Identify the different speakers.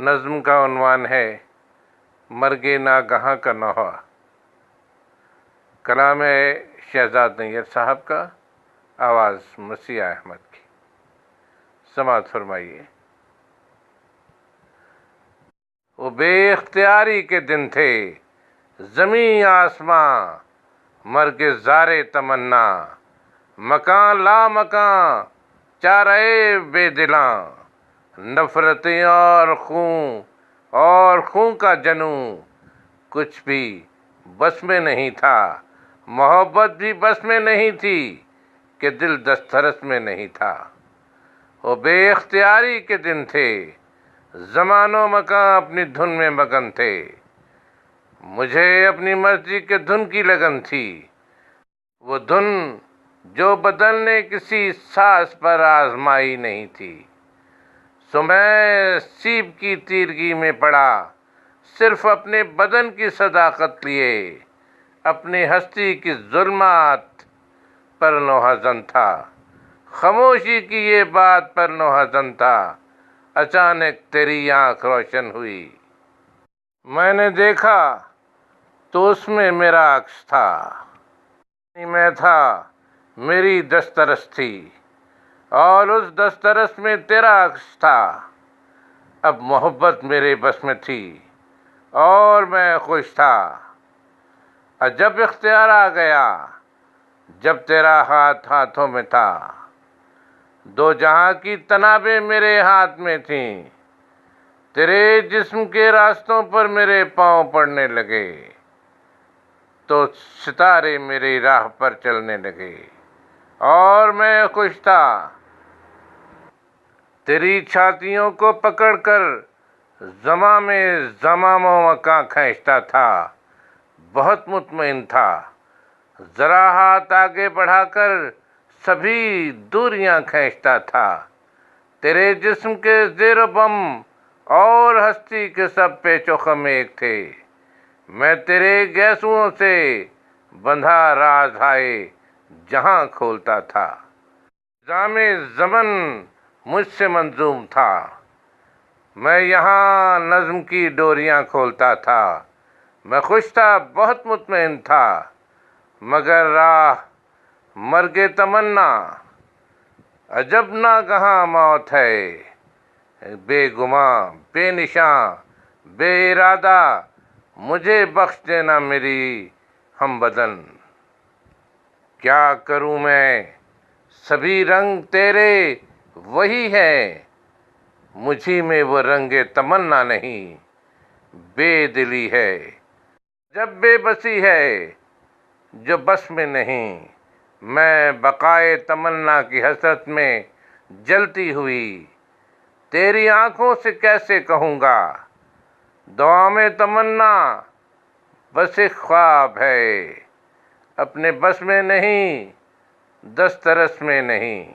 Speaker 1: نظم کا عنوان ہے مرگ ناگہاں کا نوحہ۔ کلام ہے شہزاد نیر صاحب کا، آواز مسیح احمد کی۔ سماعت فرمائیے۔ وہ بے اختیاری کے دن تھے، زمین آسماں مرگ زارے تمنا، مکان لا مکان چارے بے دلاں، نفرتیں اور خون کا جنوں، کچھ بھی بس میں نہیں تھا، محبت بھی بس میں نہیں تھی کہ دل دسترس میں نہیں تھا۔ وہ بے اختیاری کے دن تھے، زمان و مکان اپنی دھن میں مگن تھے، مجھے اپنی مرضی کے دھن کی لگن تھی، وہ دھن جو بدلنے کسی ساز پر آزمائی نہیں تھی۔ سو میں سیب کی تیرگی میں پڑا، صرف اپنے بدن کی صداقت لیے، اپنی ہستی کی ظلمات پر نوحزن تھا، خاموشی کی یہ بات پر نوحزن تھا۔ اچانک تیری آنکھ روشن ہوئی، میں نے دیکھا تو اس میں میرا عکس تھا، میں تھا، میری دسترس تھی، اور اس دسترس میں تیرا عکس تھا۔ اب محبت میرے بس میں تھی اور میں خوش تھا۔ عجب اختیار آ گیا جب تیرا ہاتھ ہاتھوں میں تھا، دو جہاں کی تنابیں میرے ہاتھ میں تھیں، تیرے جسم کے راستوں پر میرے پاؤں پڑنے لگے تو ستارے میری راہ پر چلنے لگے، اور میں خوش تھا۔ تیری چھاتیوں کو پکڑ کر زماں میں زمام و مکاں کھینچتا تھا، بہت مطمئن تھا، ذرا ہاتھ آگے بڑھا کر سبھی دوریاں کھینچتا تھا۔ تیرے جسم کے زیر و بم اور ہستی کے سب پیچ و خم ایک تھے، میں تیرے گیسوؤں سے بندھا راز ہائے جہاں کھولتا تھا۔ نظام زمن مجھ سے منظوم تھا، میں یہاں نظم کی ڈوریاں کھولتا تھا، میں خوش تھا، بہت مطمئن تھا، مگر راہ مرگ تمنا، عجب ناگہاں موت ہے، بے گماں، بے نشاں، بے ارادہ، مجھے بخش دینا میری ہم بدن۔ کیا کروں میں، سبھی رنگ تیرے وہی ہیں، مجھی میں وہ رنگ تمنا نہیں، بے دلی ہے، جب بے بسی ہے جو بس میں نہیں، میں بقائے تمنا کی حسرت میں جلتی ہوئی تیری آنکھوں سے کیسے کہوں گا، دعا میں تمنا بس ایک خواب ہے، اپنے بس میں نہیں، دسترس میں نہیں۔